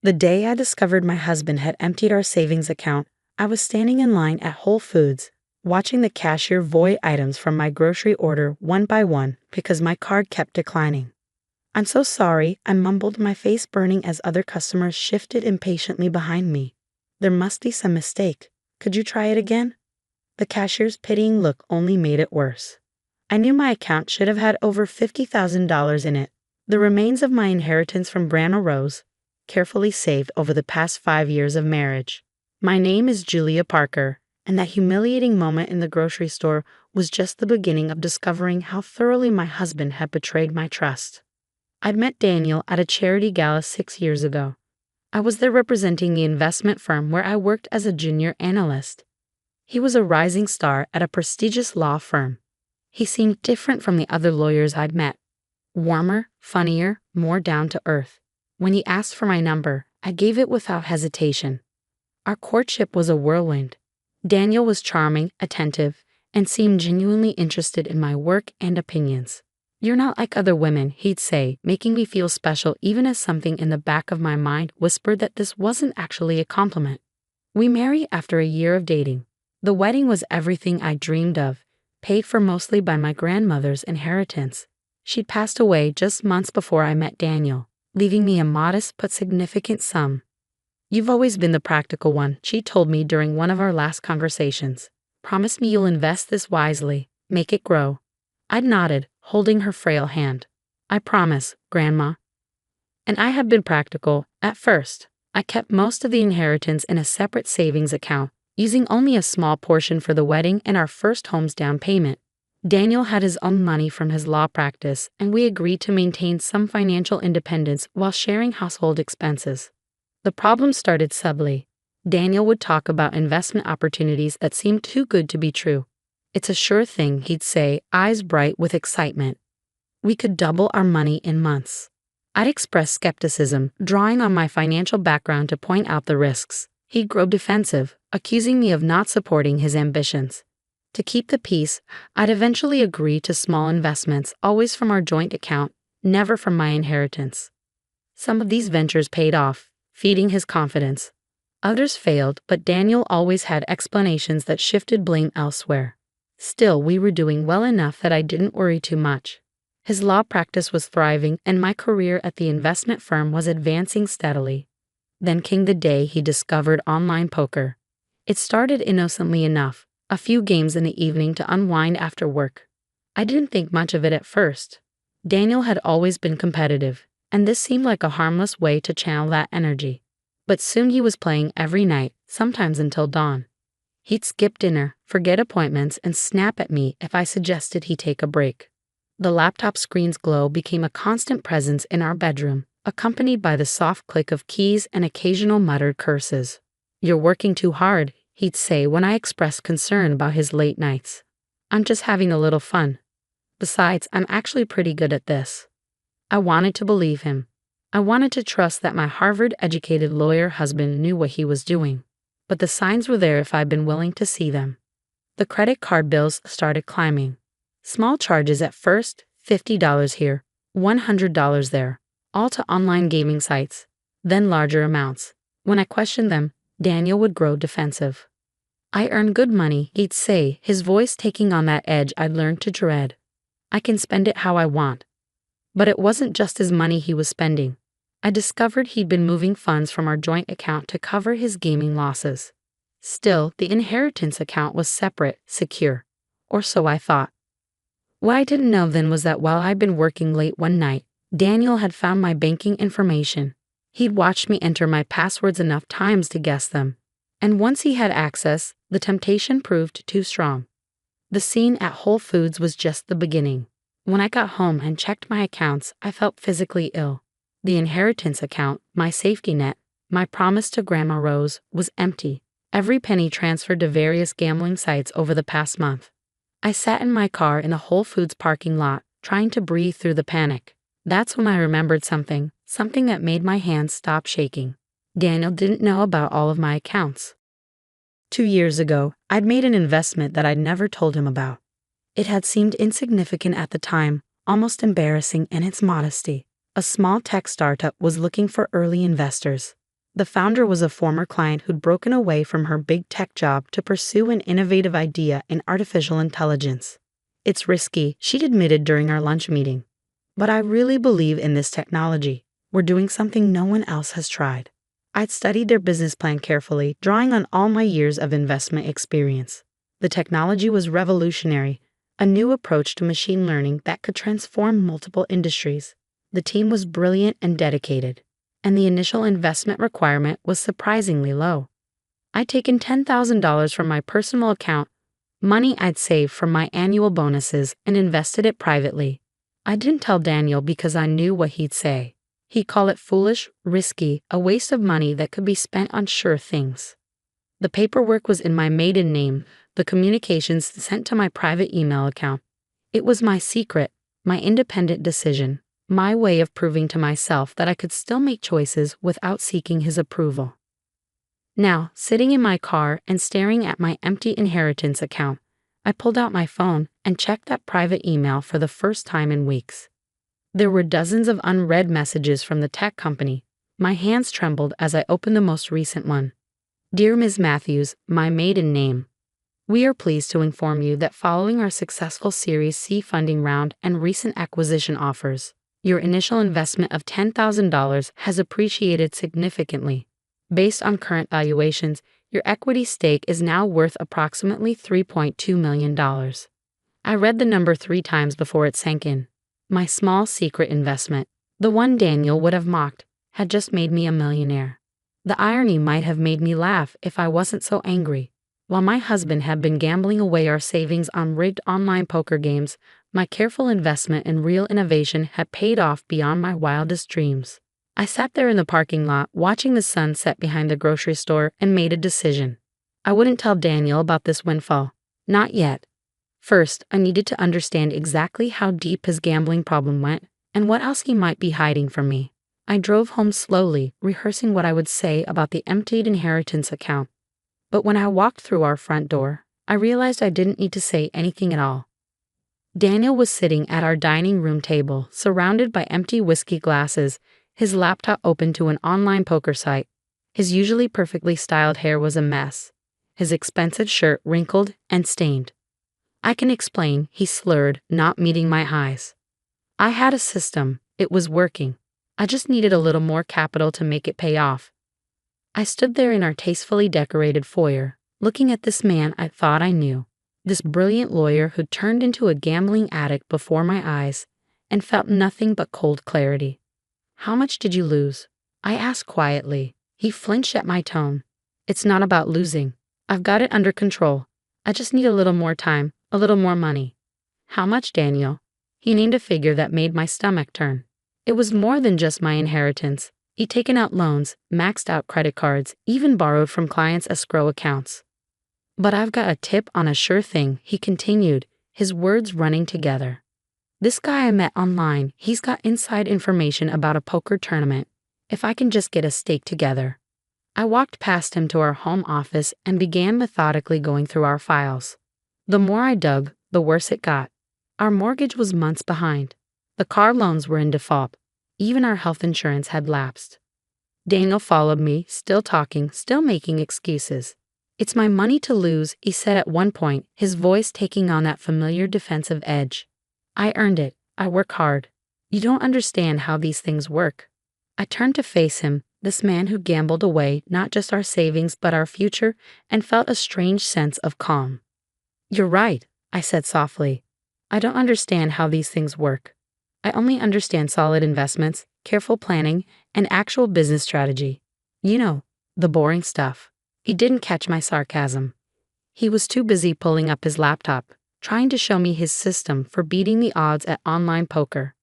The day I discovered my husband had emptied our savings account, I was standing in line at Whole Foods, watching the cashier void items from my grocery order one by one because my card kept declining. "I'm so sorry," I mumbled, my face burning as other customers shifted impatiently behind me. "There must be some mistake. Could you try it again?" The cashier's pitying look only made it worse. I knew my account should have had over $50,000 in it, the remains of my inheritance from Grandma Rose, carefully saved over the past 5 years of marriage. My name is Julia Parker, and that humiliating moment in the grocery store was just the beginning of discovering how thoroughly my husband had betrayed my trust. I'd met Daniel at a charity gala 6 years ago. I was there representing the investment firm where I worked as a junior analyst. He was a rising star at a prestigious law firm. He seemed different from the other lawyers I'd met. Warmer, funnier, more down to earth. When he asked for my number, I gave it without hesitation. Our courtship was a whirlwind. Daniel was charming, attentive, and seemed genuinely interested in my work and opinions. "You're not like other women," he'd say, making me feel special even as something in the back of my mind whispered that this wasn't actually a compliment. We married after a year of dating. The wedding was everything I dreamed of, paid for mostly by my grandmother's inheritance. She'd passed away just months before I met Daniel, leaving me a modest but significant sum. "You've always been the practical one," she told me during one of our last conversations. "Promise me you'll invest this wisely, make it grow." I nodded, holding her frail hand. "I promise, Grandma." And I have been practical. At first, I kept most of the inheritance in a separate savings account, using only a small portion for the wedding and our first home's down payment. Daniel had his own money from his law practice, and we agreed to maintain some financial independence while sharing household expenses. The problem started subtly. Daniel would talk about investment opportunities that seemed too good to be true. "It's a sure thing," he'd say, eyes bright with excitement. "We could double our money in months." I'd express skepticism, drawing on my financial background to point out the risks. He'd grow defensive, accusing me of not supporting his ambitions. To keep the peace, I'd eventually agree to small investments, always from our joint account, never from my inheritance. Some of these ventures paid off, feeding his confidence. Others failed, but Daniel always had explanations that shifted blame elsewhere. Still, we were doing well enough that I didn't worry too much. His law practice was thriving, and my career at the investment firm was advancing steadily. Then came the day he discovered online poker. It started innocently enough, a few games in the evening to unwind after work. I didn't think much of it at first. Daniel had always been competitive, and this seemed like a harmless way to channel that energy. But soon he was playing every night, sometimes until dawn. He'd skip dinner, forget appointments, and snap at me if I suggested he take a break. The laptop screen's glow became a constant presence in our bedroom, accompanied by the soft click of keys and occasional muttered curses. "You're working too hard," he'd say when I expressed concern about his late nights. "I'm just having a little fun. Besides, I'm actually pretty good at this." I wanted to believe him. I wanted to trust that my Harvard-educated lawyer husband knew what he was doing. But the signs were there if I'd been willing to see them. The credit card bills started climbing. Small charges at first, $50 here, $100 there, all to online gaming sites, then larger amounts. When I questioned them, Daniel would grow defensive. "I earn good money," he'd say, his voice taking on that edge I'd learned to dread. "I can spend it how I want." But it wasn't just his money he was spending. I discovered he'd been moving funds from our joint account to cover his gaming losses. Still, the inheritance account was separate, secure. Or so I thought. What I didn't know then was that while I'd been working late one night, Daniel had found my banking information. He'd watched me enter my passwords enough times to guess them. And once he had access, the temptation proved too strong. The scene at Whole Foods was just the beginning. When I got home and checked my accounts, I felt physically ill. The inheritance account, my safety net, my promise to Grandma Rose, was empty. Every penny transferred to various gambling sites over the past month. I sat in my car in a Whole Foods parking lot, trying to breathe through the panic. That's when I remembered something that made my hands stop shaking. Daniel didn't know about all of my accounts. 2 years ago, I'd made an investment that I'd never told him about. It had seemed insignificant at the time, almost embarrassing in its modesty. A small tech startup was looking for early investors. The founder was a former client who'd broken away from her big tech job to pursue an innovative idea in artificial intelligence. It's risky, she'd admitted during our lunch meeting. But I really believe in this technology. We're doing something no one else has tried. I'd studied their business plan carefully, drawing on all my years of investment experience. The technology was revolutionary, a new approach to machine learning that could transform multiple industries. The team was brilliant and dedicated, and the initial investment requirement was surprisingly low. I'd taken $10,000 from my personal account, money I'd saved from my annual bonuses, and invested it privately. I didn't tell Daniel because I knew what he'd say. He'd call it foolish, risky, a waste of money that could be spent on sure things. The paperwork was in my maiden name, the communications sent to my private email account. It was my secret, my independent decision, my way of proving to myself that I could still make choices without seeking his approval. Now, sitting in my car and staring at my empty inheritance account, I pulled out my phone and checked that private email for the first time in weeks. There were dozens of unread messages from the tech company. My hands trembled as I opened the most recent one. Dear Ms. Matthews, my maiden name. We are pleased to inform you that following our successful Series C funding round and recent acquisition offers, your initial investment of $10,000 has appreciated significantly. Based on current valuations, your equity stake is now worth approximately $3.2 million. I read the number 3 times before it sank in. My small secret investment, the one Daniel would have mocked, had just made me a millionaire. The irony might have made me laugh if I wasn't so angry. While my husband had been gambling away our savings on rigged online poker games, my careful investment in real innovation had paid off beyond my wildest dreams. I sat there in the parking lot watching the sun set behind the grocery store and made a decision. I wouldn't tell Daniel about this windfall. Not yet. First, I needed to understand exactly how deep his gambling problem went and what else he might be hiding from me. I drove home slowly, rehearsing what I would say about the emptied inheritance account. But when I walked through our front door, I realized I didn't need to say anything at all. Daniel was sitting at our dining room table, surrounded by empty whiskey glasses, his laptop open to an online poker site. His usually perfectly styled hair was a mess, his expensive shirt wrinkled and stained. I can explain, he slurred, not meeting my highs. I had a system, it was working. I just needed a little more capital to make it pay off. I stood there in our tastefully decorated foyer, looking at this man I thought I knew, this brilliant lawyer who turned into a gambling addict before my eyes, and felt nothing but cold clarity. How much did you lose? I asked quietly. He flinched at my tone. It's not about losing. I've got it under control. I just need a little more time, a little more money. How much, Daniel? He named a figure that made my stomach turn. It was more than just my inheritance. He'd taken out loans, maxed out credit cards, even borrowed from clients' escrow accounts. But I've got a tip on a sure thing, he continued, his words running together. This guy I met online, he's got inside information about a poker tournament. If I can just get a stake together. I walked past him to our home office and began methodically going through our files. The more I dug, the worse it got. Our mortgage was months behind. The car loans were in default. Even our health insurance had lapsed. Daniel followed me, still talking, still making excuses. It's my money to lose, he said at one point, his voice taking on that familiar defensive edge. I earned it. I work hard. You don't understand how these things work. I turned to face him, this man who gambled away not just our savings but our future, and felt a strange sense of calm. You're right, I said softly. I don't understand how these things work. I only understand solid investments, careful planning, and actual business strategy. You know, the boring stuff. He didn't catch my sarcasm. He was too busy pulling up his laptop, trying to show me his system for beating the odds at online poker.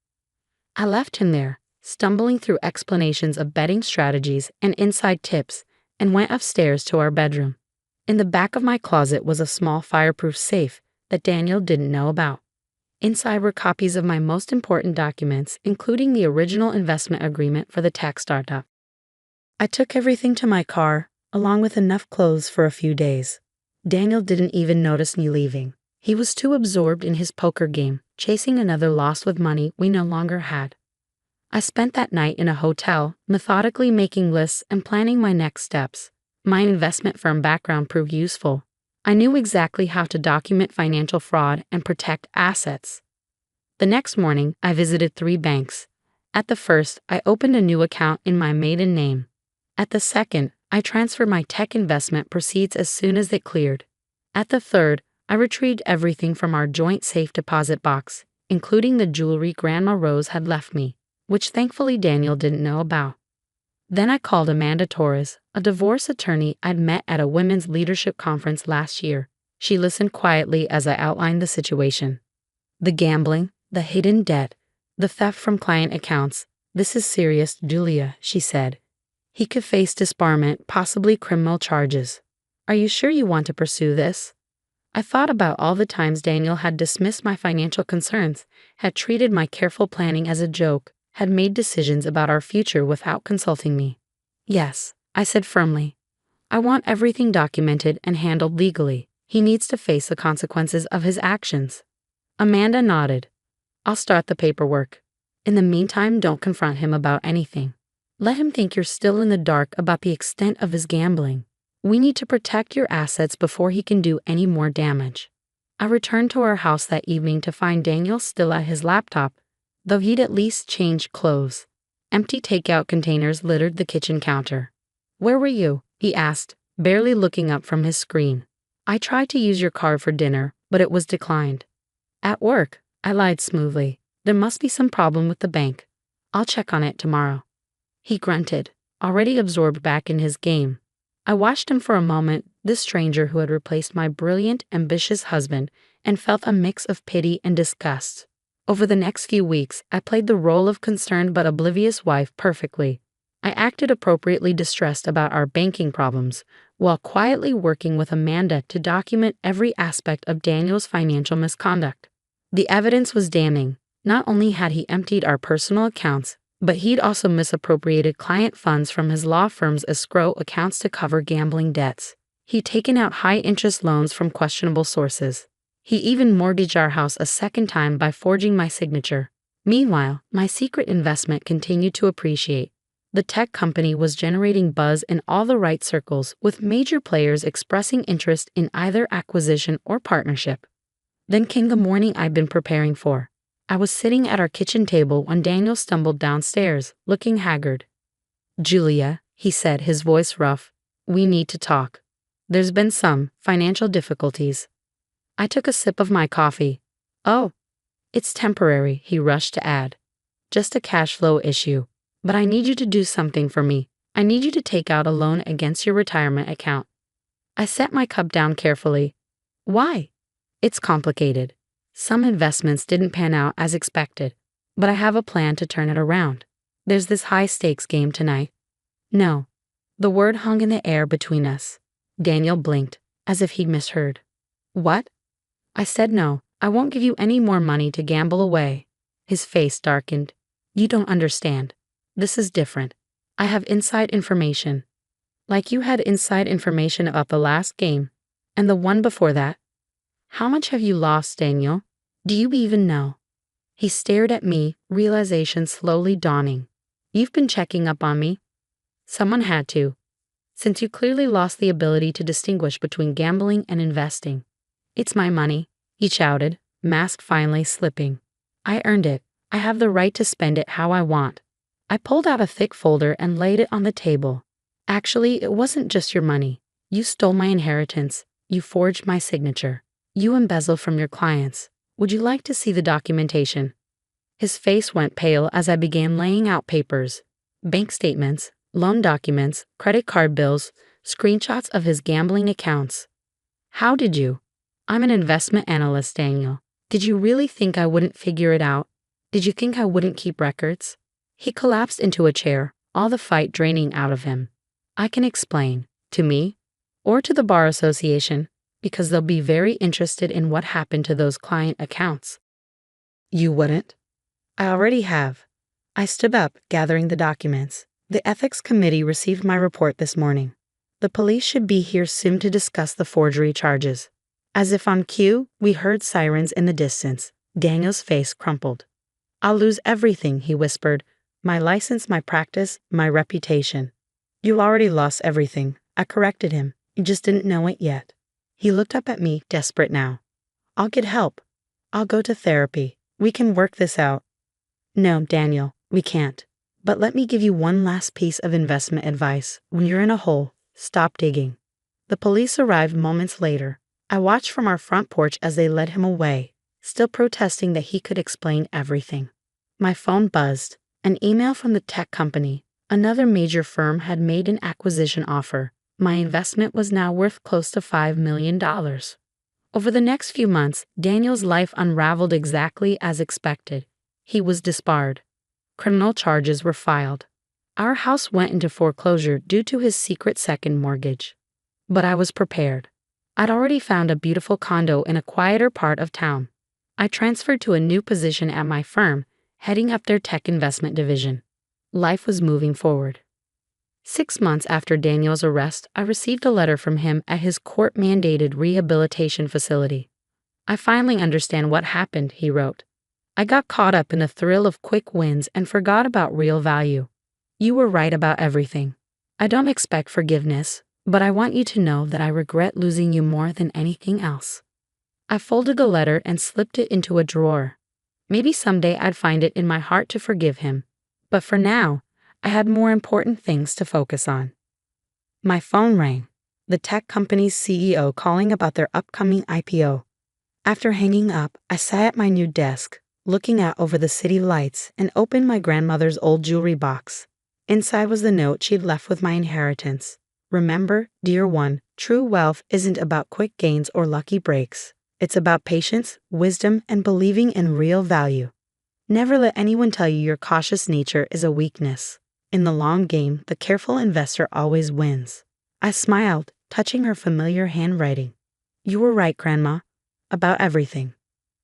I left him there, stumbling through explanations of betting strategies and inside tips, and went upstairs to our bedroom. In the back of my closet was a small fireproof safe that Daniel didn't know about. Inside were copies of my most important documents, including the original investment agreement for the tech startup. I took everything to my car, along with enough clothes for a few days. Daniel didn't even notice me leaving. He was too absorbed in his poker game, chasing another loss with money we no longer had. I spent that night in a hotel, methodically making lists and planning my next steps. My investment firm background proved useful. I knew exactly how to document financial fraud and protect assets. The next morning, I visited 3 banks. At the first, I opened a new account in my maiden name. At the second, I transferred my tech investment proceeds as soon as it cleared. At the third, I retrieved everything from our joint safe deposit box, including the jewelry Grandma Rose had left me, which thankfully Daniel didn't know about. Then I called Amanda Torres, a divorce attorney I'd met at a women's leadership conference last year. She listened quietly as I outlined the situation. The gambling, the hidden debt, the theft from client accounts. This is serious, Julia, she said. He could face disbarment, possibly criminal charges. Are you sure you want to pursue this? I thought about all the times Daniel had dismissed my financial concerns, had treated my careful planning as a joke, had made decisions about our future without consulting me. Yes, I said firmly. I want everything documented and handled legally. He needs to face the consequences of his actions. Amanda nodded. I'll start the paperwork. In the meantime, don't confront him about anything. Let him think you're still in the dark about the extent of his gambling. We need to protect your assets before he can do any more damage. I returned to our house that evening to find Daniel still at his laptop, though he'd at least changed clothes. Empty takeout containers littered the kitchen counter. Where were you? He asked, barely looking up from his screen. I tried to use your card for dinner, but it was declined. At work, I lied smoothly. There must be some problem with the bank. I'll check on it tomorrow. He grunted, already absorbed back in his game. I watched him for a moment, this stranger who had replaced my brilliant, ambitious husband, and felt a mix of pity and disgust. Over the next few weeks, I played the role of concerned but oblivious wife perfectly. I acted appropriately distressed about our banking problems, while quietly working with Amanda to document every aspect of Daniel's financial misconduct. The evidence was damning. Not only had he emptied our personal accounts, but he'd also misappropriated client funds from his law firm's escrow accounts to cover gambling debts. He'd taken out high-interest loans from questionable sources. He even mortgaged our house a second time by forging my signature. Meanwhile, my secret investment continued to appreciate. The tech company was generating buzz in all the right circles, with major players expressing interest in either acquisition or partnership. Then came the morning I'd been preparing for. I was sitting at our kitchen table when Daniel stumbled downstairs, looking haggard. Julia, he said, his voice rough, we need to talk. There's been some financial difficulties. I took a sip of my coffee. Oh, it's temporary, he rushed to add. Just a cash flow issue. But I need you to do something for me. I need you to take out a loan against your retirement account. I set my cup down carefully. Why? It's complicated. Some investments didn't pan out as expected, but I have a plan to turn it around. There's this high-stakes game tonight. No. The word hung in the air between us. Daniel blinked, as if he'd misheard. What? I said no. I won't give you any more money to gamble away. His face darkened. You don't understand. This is different. I have inside information. Like you had inside information about the last game, and the one before that. How much have you lost, Daniel? Do you even know? He stared at me, realization slowly dawning. You've been checking up on me. Someone had to. Since you clearly lost the ability to distinguish between gambling and investing. It's my money, he shouted, mask finally slipping. I earned it. I have the right to spend it how I want. I pulled out a thick folder and laid it on the table. Actually, it wasn't just your money. You stole my inheritance. You forged my signature. You embezzled from your clients. Would you like to see the documentation? His face went pale as I began laying out papers. Bank statements, loan documents, credit card bills, screenshots of his gambling accounts. How did you? I'm an investment analyst, Daniel. Did you really think I wouldn't figure it out? Did you think I wouldn't keep records? He collapsed into a chair, all the fight draining out of him. I can explain. To me? Or to the Bar Association, because they'll be very interested in what happened to those client accounts. You wouldn't? I already have. I stood up, gathering the documents. The ethics committee received my report this morning. The police should be here soon to discuss the forgery charges. As if on cue, we heard sirens in the distance. Daniel's face crumpled. I'll lose everything, he whispered. My license, my practice, my reputation. You already lost everything. I corrected him. You just didn't know it yet. He looked up at me, desperate now. I'll get help. I'll go to therapy. We can work this out. No, Daniel, we can't. But let me give you one last piece of investment advice. When you're in a hole, stop digging. The police arrived moments later. I watched from our front porch as they led him away, still protesting that he could explain everything. My phone buzzed. An email from the tech company. Another major firm had made an acquisition offer. My investment was now worth close to $5 million. Over the next few months, Daniel's life unraveled exactly as expected. He was disbarred. Criminal charges were filed. Our house went into foreclosure due to his secret second mortgage. But I was prepared. I'd already found a beautiful condo in a quieter part of town. I transferred to a new position at my firm, heading up their tech investment division. Life was moving forward. 6 months after Daniel's arrest, I received a letter from him at his court-mandated rehabilitation facility. I finally understand what happened, he wrote. I got caught up in the thrill of quick wins and forgot about real value. You were right about everything. I don't expect forgiveness, but I want you to know that I regret losing you more than anything else. I folded the letter and slipped it into a drawer. Maybe someday I'd find it in my heart to forgive him. But for now, I had more important things to focus on. My phone rang. The tech company's CEO calling about their upcoming IPO. After hanging up, I sat at my new desk, looking out over the city lights, and opened my grandmother's old jewelry box. Inside was the note she'd left with my inheritance. Remember, dear one, true wealth isn't about quick gains or lucky breaks. It's about patience, wisdom, and believing in real value. Never let anyone tell you your cautious nature is a weakness. In the long game, the careful investor always wins. I smiled, touching her familiar handwriting. You were right, Grandma, about everything.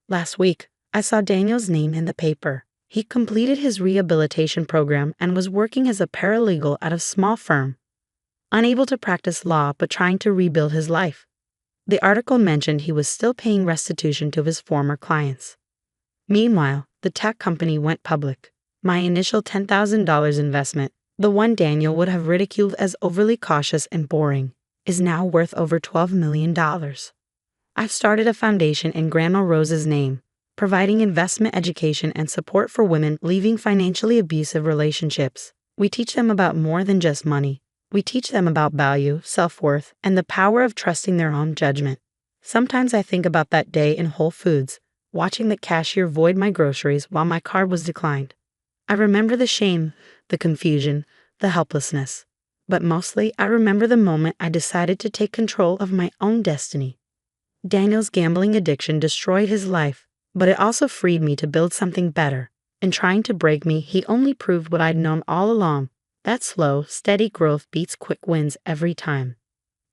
Last week, I saw Daniel's name in the paper. He completed his rehabilitation program and was working as a paralegal at a small firm. Unable to practice law but trying to rebuild his life. The article mentioned he was still paying restitution to his former clients. Meanwhile, the tech company went public. My initial $10,000 investment, the one Daniel would have ridiculed as overly cautious and boring, is now worth over $12 million. I've started a foundation in Grandma Rose's name, providing investment education and support for women leaving financially abusive relationships. We teach them about more than just money. We teach them about value, self-worth, and the power of trusting their own judgment. Sometimes I think about that day in Whole Foods, watching the cashier void my groceries while my card was declined. I remember the shame, the confusion, the helplessness. But mostly, I remember the moment I decided to take control of my own destiny. Daniel's gambling addiction destroyed his life, but it also freed me to build something better. In trying to break me, he only proved what I'd known all along. That slow, steady growth beats quick wins every time.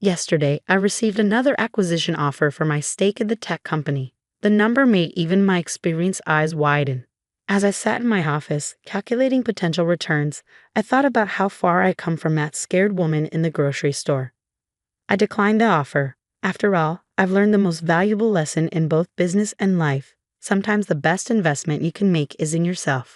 Yesterday, I received another acquisition offer for my stake in the tech company. The number made even my experienced eyes widen. As I sat in my office, calculating potential returns, I thought about how far I'd come from that scared woman in the grocery store. I declined the offer. After all, I've learned the most valuable lesson in both business and life. Sometimes the best investment you can make is in yourself.